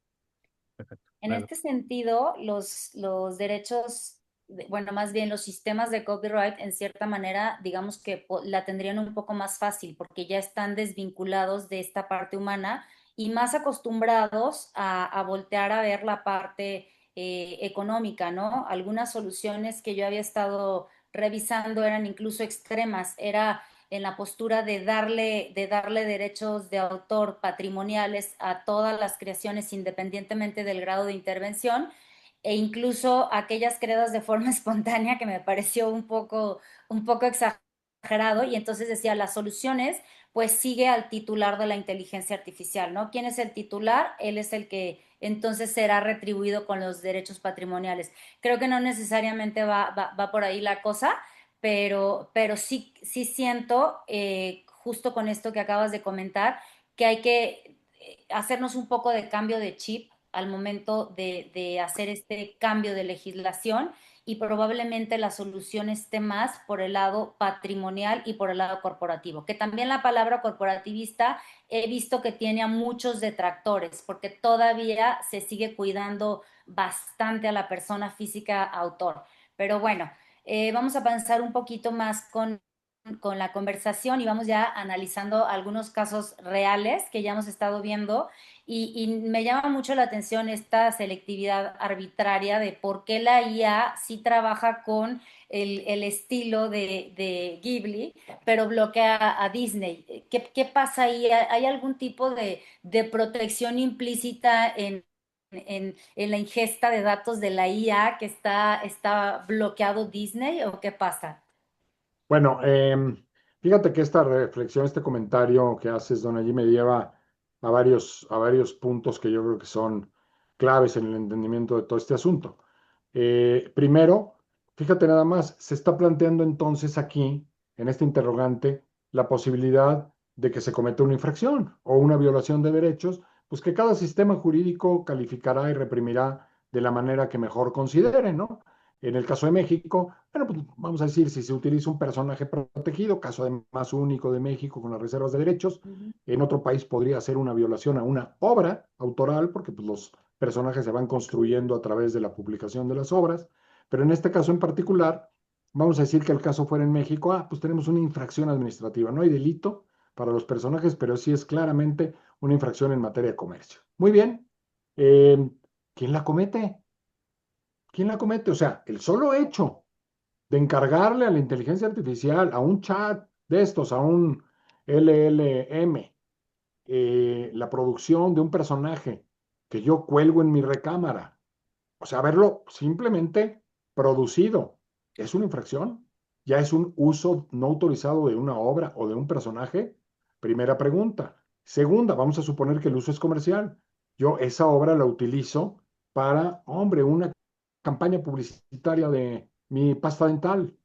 Perfecto. En Claro. este sentido, los derechos, bueno, más bien los sistemas de copyright, en cierta manera, digamos que la tendrían un poco más fácil porque ya están desvinculados de esta parte humana y más acostumbrados a voltear a ver la parte económica, ¿no? Algunas soluciones que yo había estado revisando eran incluso extremas, era en la postura de darle derechos de autor patrimoniales a todas las creaciones independientemente del grado de intervención e incluso aquellas creadas de forma espontánea que me pareció un poco exagerado y entonces decía las soluciones pues sigue al titular de la inteligencia artificial, ¿no? ¿Quién es el titular? Él es el que entonces será retribuido con los derechos patrimoniales. Creo que no necesariamente va por ahí la cosa, pero sí, sí siento, justo con esto que acabas de comentar, que hay que hacernos un poco de cambio de chip al momento de hacer este cambio de legislación y probablemente la solución esté más por el lado patrimonial y por el lado corporativo, que también la palabra corporativista he visto que tiene a muchos detractores, porque todavía se sigue cuidando bastante a la persona física autor. Pero bueno, vamos a avanzar un poquito más con la conversación y vamos ya analizando algunos casos reales que ya hemos estado viendo y me llama mucho la atención esta selectividad arbitraria de por qué la IA sí trabaja con el estilo de Ghibli, pero bloquea a Disney. ¿Qué pasa ahí? ¿Hay algún tipo de protección implícita en la ingesta de datos de la IA que está bloqueado Disney o qué pasa? Bueno, fíjate que esta reflexión, este comentario que haces, don allí, me lleva a varios puntos que yo creo que son claves en el entendimiento de todo este asunto. Primero, fíjate nada más, se está planteando entonces aquí, en este interrogante, la posibilidad de que se cometa una infracción o una violación de derechos, pues que cada sistema jurídico calificará y reprimirá de la manera que mejor considere, ¿no? En el caso de México, bueno, pues vamos a decir, si se utiliza un personaje protegido, caso además único de México con las reservas de derechos, Ujú. en otro país podría ser una violación a una obra autoral, porque pues, los personajes se van construyendo a través de la publicación de las obras, pero en este caso en particular, vamos a decir que el caso fuera en México, pues tenemos una infracción administrativa, no hay delito para los personajes, pero sí es claramente una infracción en materia de comercio. Muy bien, eh, ¿quién la comete? ¿Quién la comete? O sea, el solo hecho de encargarle a la inteligencia artificial, a un chat de estos, a un LLM, la producción de un personaje que yo cuelgo en mi recámara, o sea, haberlo simplemente producido, ¿es una infracción? ¿Ya es un uso no autorizado de una obra o de un personaje? Primera pregunta. Segunda, vamos a suponer que el uso es comercial. Yo esa obra la utilizo para, hombre, una campaña publicitaria de mi pasta dental.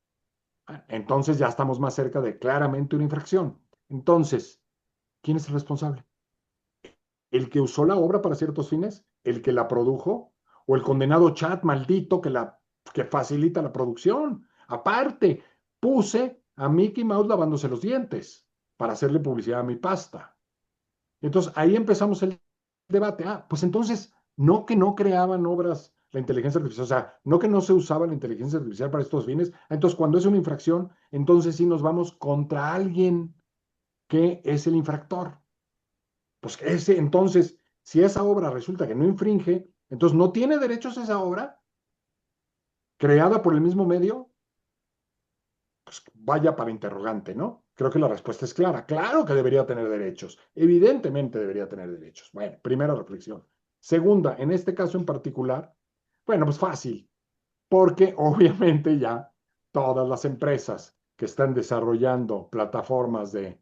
Entonces ya estamos más cerca de claramente una infracción. Entonces, ¿quién es el responsable? ¿El que usó la obra para ciertos fines? ¿El que la produjo? ¿O el condenado chat maldito que facilita la producción? Aparte, puse a Mickey Mouse lavándose los dientes para hacerle publicidad a mi pasta. Entonces ahí empezamos el debate. Pues entonces, no que no creaban obras la inteligencia artificial, o sea, no que no se usaba la inteligencia artificial para estos fines. Entonces, cuando es una infracción, entonces sí nos vamos contra alguien que es el infractor. Pues ese, entonces, si esa obra resulta que no infringe, entonces no tiene derechos esa obra creada por el mismo medio, pues vaya para interrogante, ¿no? Creo que la respuesta es clara. Claro que debería tener derechos. Evidentemente debería tener derechos. Bueno, primera reflexión. Segunda, en este caso en particular, bueno, pues fácil, porque obviamente ya todas las empresas que están desarrollando plataformas de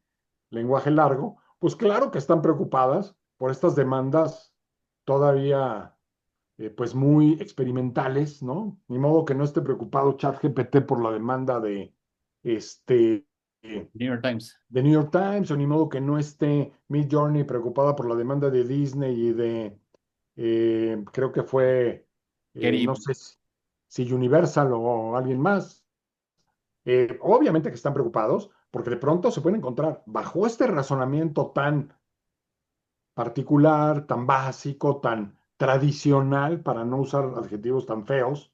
lenguaje largo, pues claro que están preocupadas por estas demandas todavía pues muy experimentales, ¿no? Ni modo que no esté preocupado ChatGPT por la demanda de este New York Times. de New York Times, o ni modo que no esté Midjourney preocupada por la demanda de Disney y de, creo que fue, no Getty. sé si Universal o alguien más. Obviamente que están preocupados porque de pronto se pueden encontrar bajo este razonamiento tan particular, tan básico, tan tradicional, para no usar adjetivos tan feos.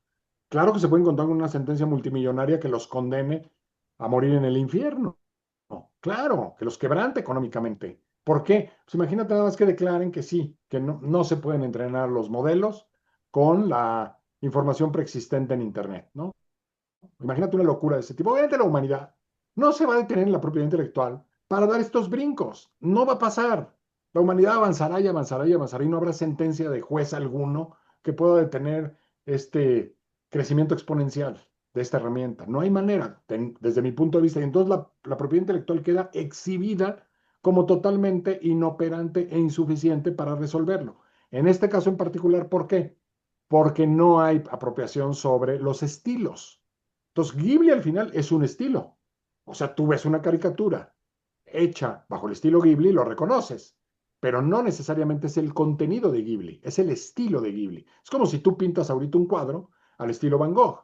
Claro que se pueden encontrar con una sentencia multimillonaria que los condene a morir en el infierno. Claro, que los quebrante económicamente. ¿Por qué? Pues imagínate nada más que declaren que sí, que no se pueden entrenar los modelos con la información preexistente en Internet, ¿no? Imagínate una locura de ese tipo. Obviamente la humanidad no se va a detener en la propiedad intelectual para dar estos brincos. No va a pasar. La humanidad avanzará y avanzará y avanzará y no habrá sentencia de juez alguno que pueda detener este crecimiento exponencial de esta herramienta. No hay manera, desde mi punto de vista. Y entonces la propiedad intelectual queda exhibida como totalmente inoperante e insuficiente para resolverlo. En este caso en particular, ¿por qué? Porque no hay apropiación sobre los estilos. Entonces, Ghibli al final es un estilo. O sea, tú ves una caricatura hecha bajo el estilo Ghibli, lo reconoces, pero no necesariamente es el contenido de Ghibli, es el estilo de Ghibli. Es como si tú pintas ahorita un cuadro al estilo Van Gogh.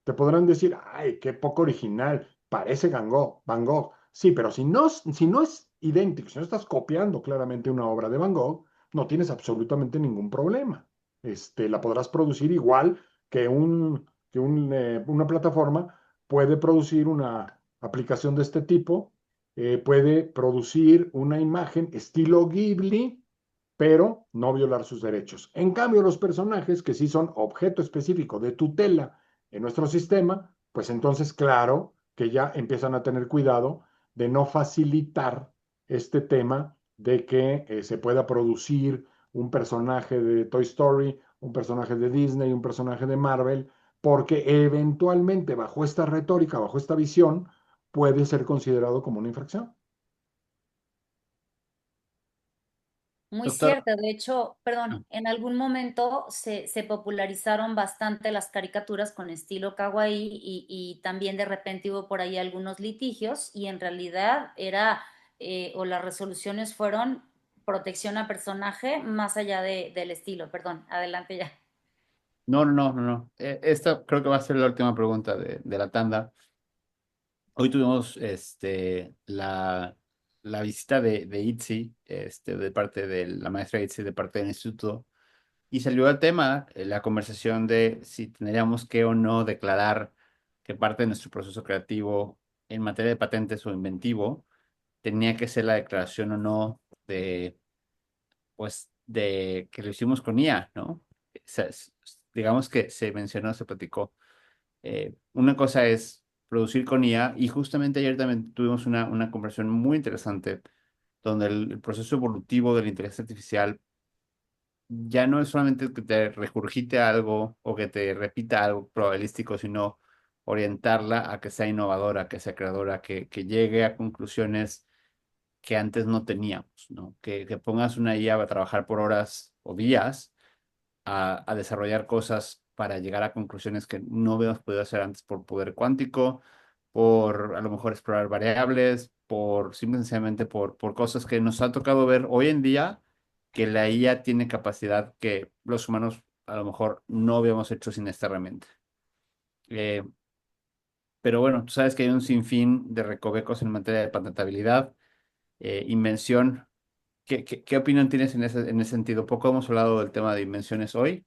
Te podrán decir, ay, qué poco original, parece Van Gogh, Van Gogh. Sí, pero si no es idéntico, si no estás copiando claramente una obra de Van Gogh, no tienes absolutamente ningún problema. La podrás producir igual que una plataforma puede producir una aplicación de este tipo, puede producir una imagen estilo Ghibli, pero no violar sus derechos. En cambio, los personajes que sí son objeto específico de tutela en nuestro sistema, pues entonces, claro, que ya empiezan a tener cuidado de no facilitar este tema de que se pueda producir un personaje de Toy Story, un personaje de Disney, un personaje de Marvel, porque eventualmente bajo esta retórica, bajo esta visión, puede ser considerado como una infracción. Muy Doctor, cierto, de hecho, perdón, en algún momento se popularizaron bastante las caricaturas con estilo kawaii y también de repente hubo por ahí algunos litigios y en realidad era, o las resoluciones fueron protección a personaje más allá del estilo. Perdón, adelante ya. no, no, no, no, no. Esta creo que va a ser la última pregunta de la tanda. Hoy tuvimos la visita de ITZY, de parte de la maestra ITZY, de parte del instituto, y salió el tema, la conversación de si tendríamos que o no declarar que parte de nuestro proceso creativo en materia de patentes o inventivo tenía que ser la declaración o no de, pues, de que lo hicimos con IA, ¿no? O sea, digamos que se mencionó, se platicó. Una cosa es producir con IA y justamente ayer también tuvimos una conversación muy interesante donde el proceso evolutivo de la inteligencia artificial ya no es solamente que te regurgite algo o que te repita algo probabilístico, sino orientarla a que sea innovadora, que sea creadora, que llegue a conclusiones que antes no teníamos, ¿no? Que pongas una IA a trabajar por horas o días a desarrollar cosas para llegar a conclusiones que no habíamos podido hacer antes por poder cuántico, por a lo mejor explorar variables, por simplemente por cosas que nos ha tocado ver hoy en día que la IA tiene capacidad que los humanos a lo mejor no habíamos hecho sin esta herramienta. Eh, pero bueno, tú sabes que hay un sinfín de recovecos en materia de patentabilidad, invención. ¿Qué opinión tienes en ese sentido? Poco hemos hablado del tema de invenciones hoy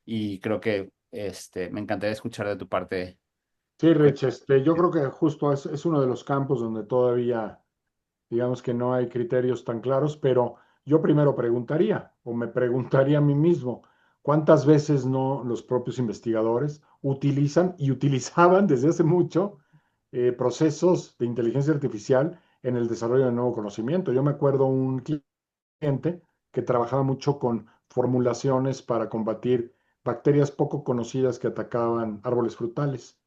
y creo que me encantaría escuchar de tu parte. Sí, ¿Cuál- Rich, yo creo que justo es uno de los campos donde todavía, digamos que no hay criterios tan claros, pero yo primero preguntaría, o me preguntaría a mí mismo, ¿cuántas veces no los propios investigadores utilizan y utilizaban desde hace mucho procesos de inteligencia artificial en el desarrollo de nuevo conocimiento? Yo me acuerdo un cliente que trabajaba mucho con formulaciones para combatir bacterias poco conocidas que atacaban árboles frutales.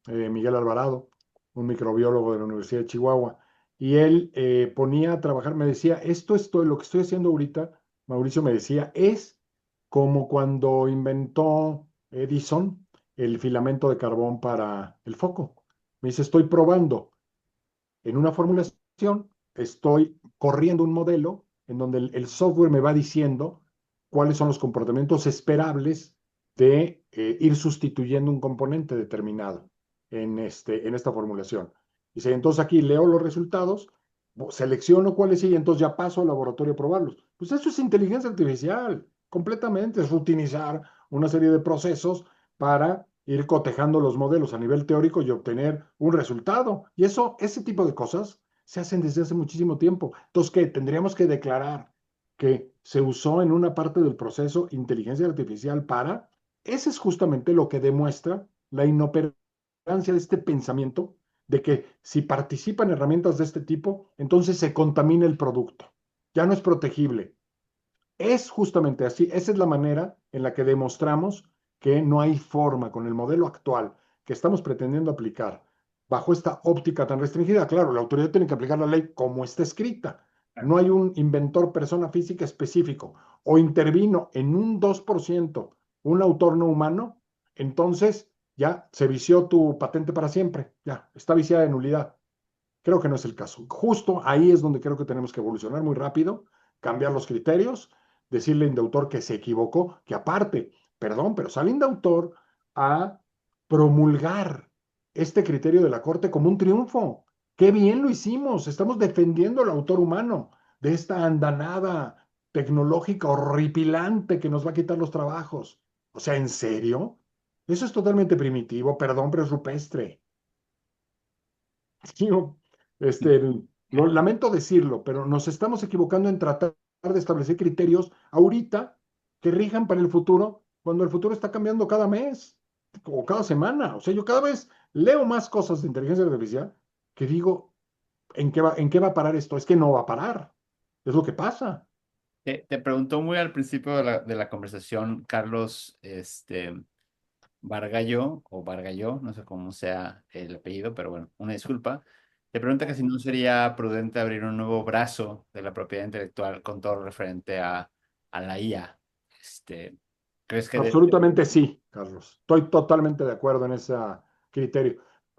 Miguel Alvarado, un microbiólogo de la Universidad de Chihuahua. Y él ponía a trabajar, me decía, lo que estoy haciendo ahorita, Mauricio me decía, es como cuando inventó Edison el filamento de carbón para el foco. Me dice, estoy probando en una formulación, estoy corriendo un modelo en donde el software me va diciendo cuáles son los comportamientos esperables de ir sustituyendo un componente determinado en esta formulación. Dice, entonces aquí leo los resultados, selecciono cuáles sí, y entonces ya paso al laboratorio a probarlos. Pues eso es inteligencia artificial, completamente, es rutinizar una serie de procesos para ir cotejando los modelos a nivel teórico y obtener un resultado. Y eso, ese tipo de cosas se hacen desde hace muchísimo tiempo. Entonces, ¿qué? Tendríamos que declarar que se usó en una parte del proceso inteligencia artificial para, ese es justamente lo que demuestra la inoperancia de este pensamiento de que si participan herramientas de este tipo, entonces se contamina el producto. Ya no es protegible. Es justamente así. Esa es la manera en la que demostramos que no hay forma con el modelo actual que estamos pretendiendo aplicar bajo esta óptica tan restringida. Claro, la autoridad tiene que aplicar la ley como está escrita. No hay un inventor persona física específico o intervino en un 2% un autor no humano, entonces ya se vició tu patente para siempre. Ya, está viciada de nulidad. Creo que no es el caso. Justo ahí es donde creo que tenemos que evolucionar muy rápido, cambiar los criterios, decirle a Indautor que se equivocó, que aparte, perdón, pero sale Indautor a promulgar este criterio de la Corte como un triunfo. Qué bien lo hicimos, estamos defendiendo al autor humano de esta andanada tecnológica horripilante que nos va a quitar los trabajos. O sea, ¿en serio? Eso es totalmente primitivo, perdón, pero es rupestre. Digo, lo lamento decirlo, pero nos estamos equivocando en tratar de establecer criterios ahorita que rijan para el futuro, cuando el futuro está cambiando cada mes o cada semana. O sea, yo cada vez leo más cosas de inteligencia artificial que digo, en qué va a parar esto? Es que no va a parar. Es lo que pasa. Te preguntó muy al principio de la conversación, Carlos, Vargallo o Vargallo, no sé cómo sea el apellido, pero bueno, una disculpa. Te pregunta que si no sería prudente abrir un nuevo brazo de la propiedad intelectual con todo referente a la IA. ¿Crees que Absolutamente sí, Carlos. Estoy totalmente de acuerdo en ese criterio.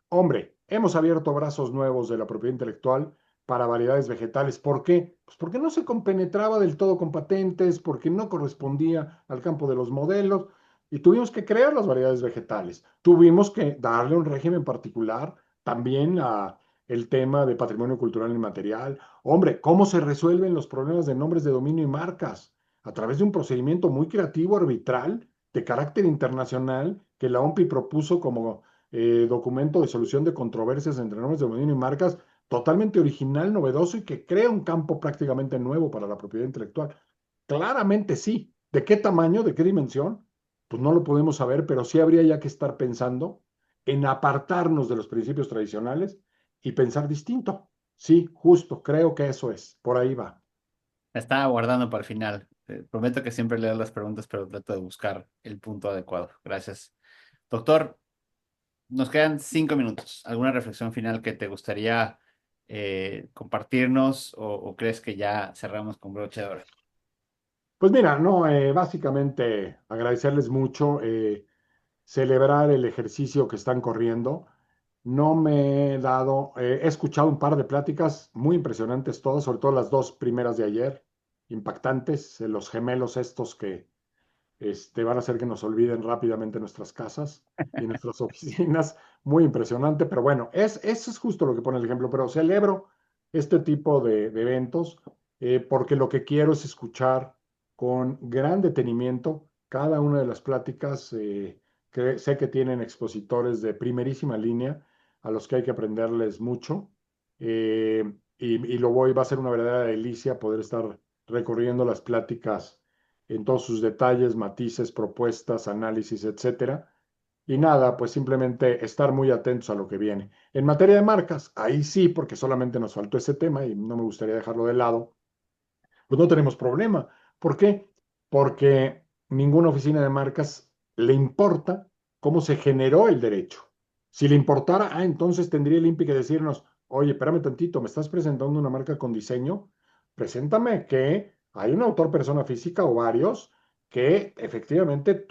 Hombre, hemos abierto brazos nuevos de la propiedad intelectual para variedades vegetales. ¿Por qué? Pues porque no se compenetraba del todo con patentes, porque no correspondía al campo de los modelos y tuvimos que crear las variedades vegetales. Tuvimos que darle un régimen particular también a el tema de patrimonio cultural inmaterial. Hombre, ¿cómo se resuelven los problemas de nombres de dominio y marcas? A través de un procedimiento muy creativo, arbitral, de carácter internacional, que la OMPI propuso como documento de solución de controversias entre nombres de dominio y marcas, totalmente original, novedoso y que crea un campo prácticamente nuevo para la propiedad intelectual. Claramente sí. ¿De qué tamaño, de qué dimensión? Pues no lo podemos saber, pero sí habría ya que estar pensando en apartarnos de los principios tradicionales y pensar distinto. Sí, justo, creo que eso es. Por ahí va. me estaba guardando para el final? Prometo que siempre leo las preguntas, pero trato de buscar el punto adecuado. Gracias. Doctor, nos quedan 5 minutos. ¿Alguna reflexión final que te gustaría compartirnos o crees que ya cerramos con broche de oro? Pues mira, no, básicamente agradecerles mucho, celebrar el ejercicio que están corriendo. No me he dado, he escuchado un par de pláticas muy impresionantes todas, sobre todo las dos primeras de ayer, impactantes, los gemelos estos que van a hacer que nos olviden rápidamente nuestras casas y nuestras oficinas. Muy impresionante, pero bueno, eso es justo lo que pone el ejemplo, pero celebro este tipo de eventos porque lo que quiero es escuchar con gran detenimiento cada una de las pláticas. Que sé que tienen expositores de primerísima línea a los que hay que aprenderles mucho. Va a ser una verdadera delicia poder estar recorriendo las pláticas en todos sus detalles, matices, propuestas, análisis, etcétera. Y nada, pues simplemente estar muy atentos a lo que viene. En materia de marcas, ahí sí, porque solamente nos faltó ese tema y no me gustaría dejarlo de lado, pues no tenemos problema. ¿Por qué? Porque ninguna oficina de marcas le importa cómo se generó el derecho. Si le importara, entonces tendría el INPI que decirnos, oye, espérame tantito, me estás presentando una marca con diseño, preséntame que hay un autor persona física o varios que efectivamente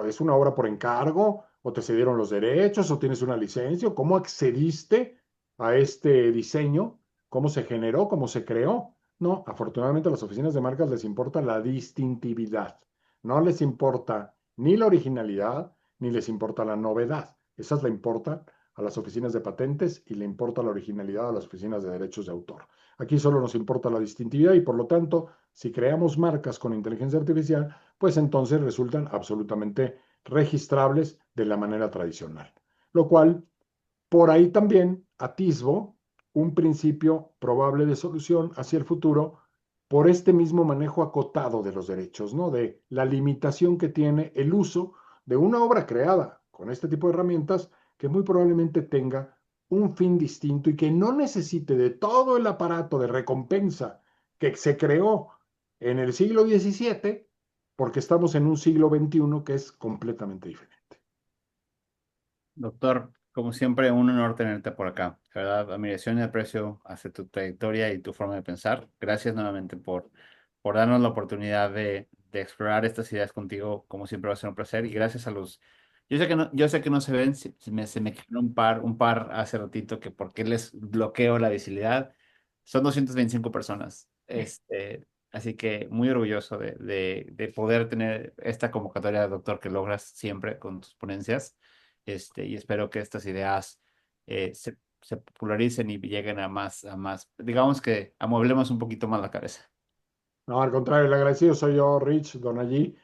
es una obra por encargo o te cedieron los derechos o tienes una licencia o cómo accediste a este diseño, cómo se generó, cómo se creó. No, afortunadamente a las oficinas de marcas les importa la distintividad. No les importa ni la originalidad, ni les importa la novedad. Esas le importan a las oficinas de patentes y le importa la originalidad a las oficinas de derechos de autor. Aquí solo nos importa la distintividad y por lo tanto, si creamos marcas con inteligencia artificial, pues entonces resultan absolutamente registrables de la manera tradicional. Lo cual por ahí también atisbo un principio probable de solución hacia el futuro por este mismo manejo acotado de los derechos, ¿no? De la limitación que tiene el uso de una obra creada con este tipo de herramientas que muy probablemente tenga un fin distinto y que no necesite de todo el aparato de recompensa que se creó en el siglo XVII, porque estamos en un siglo XXI que es completamente diferente. Doctor, como siempre, un honor tenerte por acá. De verdad, admiración y aprecio hacia tu trayectoria y tu forma de pensar. Gracias nuevamente por darnos la oportunidad de explorar estas ideas contigo. Como siempre va a ser un placer. Y gracias a los... yo sé que no se ven, se me quedó un par hace ratito que por qué les bloqueo la visibilidad. Son 225 personas. Así que muy orgulloso de poder tener esta convocatoria, doctor, que logras siempre con tus ponencias. Y espero que estas ideas se popularicen y lleguen a más, digamos que amueblemos un poquito más la cabeza. No, al contrario, el agradecido soy yo, Rich, don allí,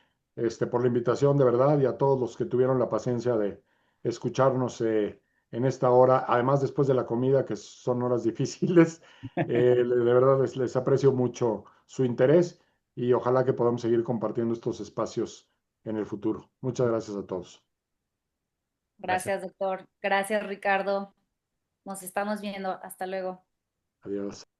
por la invitación de verdad y a todos los que tuvieron la paciencia de escucharnos en esta hora, además después de la comida, que son horas difíciles, de verdad les aprecio mucho su interés y ojalá que podamos seguir compartiendo estos espacios en el futuro. Muchas gracias a todos. Gracias. Gracias, doctor. Gracias, Ricardo. Nos estamos viendo. Hasta luego. Adiós.